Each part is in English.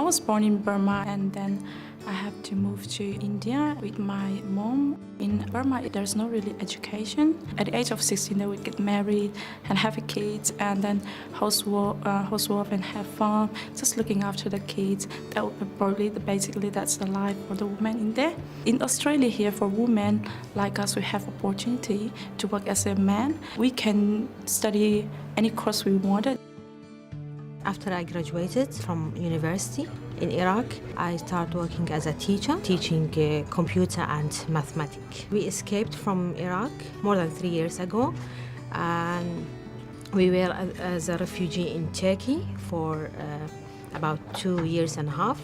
was born in Burma, and then I have to move to India with my mom. In Burma, there's no really education. At the age of 16, they would get married and have kids, and then housework and have fun, just looking after the kids. That would be probably basically that's the life for the woman in there. In Australia here, for women like us, we have opportunity to work as a man. We can study any course we wanted. After I graduated from university in Iraq, I started working as a teacher, teaching computer and mathematics. We escaped from Iraq more than 3 years ago, and we were as a refugee in Turkey for about 2 years and a half,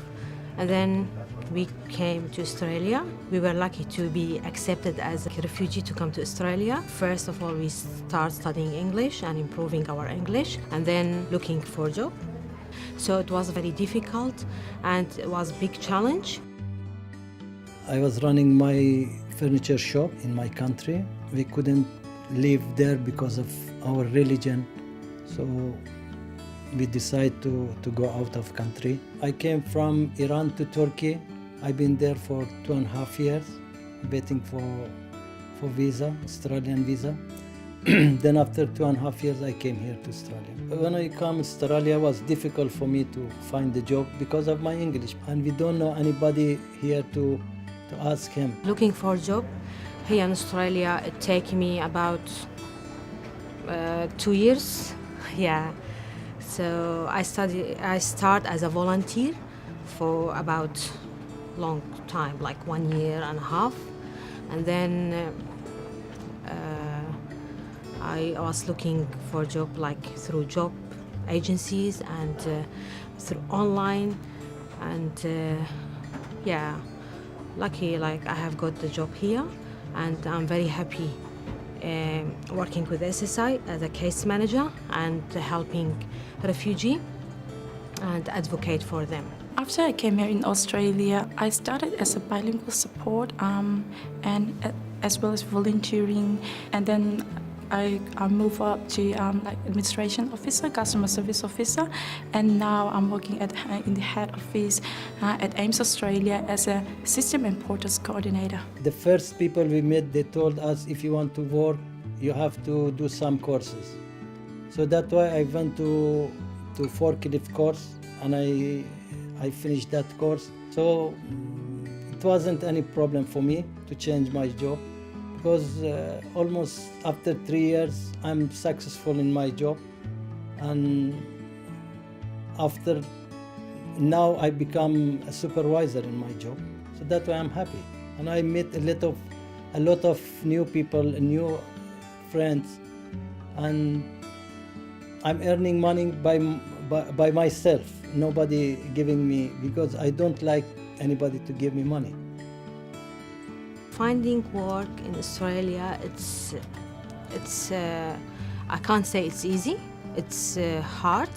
and then we came to Australia. We were lucky to be accepted as a refugee to come to Australia. First of all, we start studying English and improving our English, and then looking for a job. So it was very difficult, and it was a big challenge. I was running my furniture shop in my country. We couldn't live there because of our religion, so we decided to go out of country. I came from Iran to Turkey. I've been there for 2.5 years, waiting for visa, Australian visa. Then after 2.5 years, I came here to Australia. When I come to Australia, it was difficult for me to find a job because of my English. And we don't know anybody here to ask him. Looking for a job here in Australia, it took me about 2 years. Yeah. So I start as a volunteer for about long time, like 1 year and a half, and then I was looking for a job like through job agencies and through online, and yeah, lucky like I have got the job here, and I'm very happy working with SSI as a case manager and helping refugee and advocate for them. After I came here in Australia, I started as a bilingual support and as well as volunteering, and then I moved up to like administration officer, customer service officer, and now I'm working in the head office at AIMS Australia as a system and portals coordinator. The first people we met, they told us if you want to work, you have to do some courses. So that's why I went to forklift course, and I finished that course. So it wasn't any problem for me to change my job, because almost after 3 years I'm successful in my job, and after now I become a supervisor in my job. So that's why I'm happy, and I met a lot of new people, new friends, and I'm earning money by myself. Nobody giving me, because I don't like anybody to give me money. Finding work in Australia, it's I can't say it's easy. It's hard,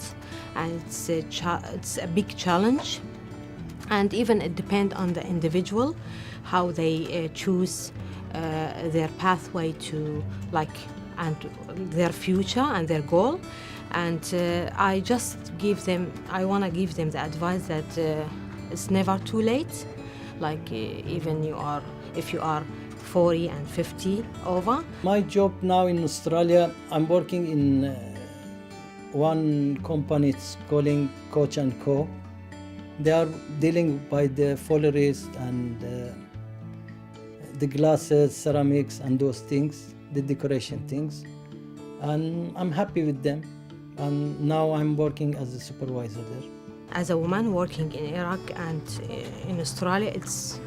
and it's a big challenge, and even it depends on the individual how they choose their pathway to and their future and their goal. And I want to give them the advice that it's never too late. Like even if you are 40 and 50 over. My job now in Australia, I'm working in one company. It's calling Coach & Co. They are dealing by the foliaries and the glasses, ceramics, and those things, the decoration things. And I'm happy with them. And now I'm working as a supervisor there. As a woman working in Iraq and in Australia, it's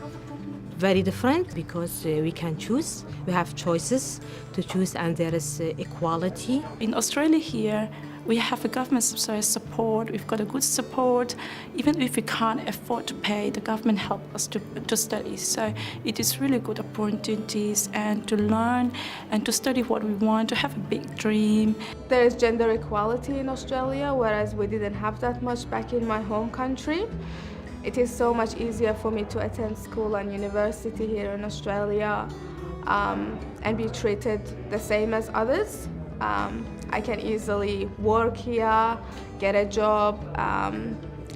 very different because we can choose. We have choices to choose, and there is equality. In Australia here, we have a government support. We've got a good support. Even if we can't afford to pay, the government helps us to study. So it is really good opportunities and to learn and to study what we want, to have a big dream. There is gender equality in Australia, whereas we didn't have that much back in my home country. It is so much easier for me to attend school and university here in Australia and be treated the same as others. I can easily work here, get a job,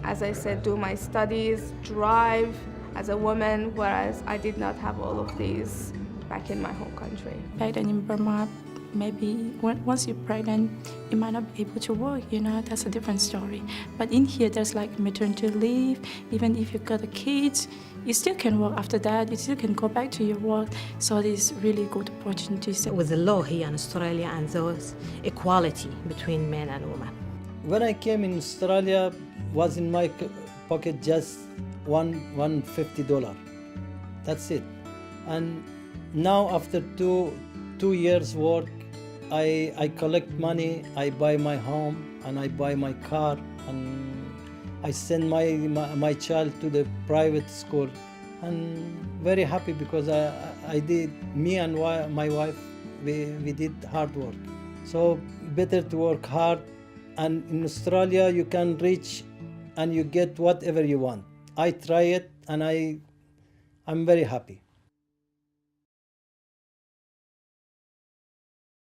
as I said, do my studies, drive as a woman, whereas I did not have all of these back in my home country. Back then in Burma, maybe once you're pregnant, you might not be able to work, that's a different story. But in here, there's like maternity leave. Even if you've got a kid, you still can work after that. You still can go back to your work. So there's really good opportunities. With the law here in Australia and those equality between men and women. When I came in Australia, was in my pocket just $150. That's it. And now after two years work, I collect money, I buy my home and I buy my car, and I send my child to the private school, and very happy because I did, me and my wife, we did hard work. So better to work hard, and in Australia you can reach and you get whatever you want. I try it and I'm very happy.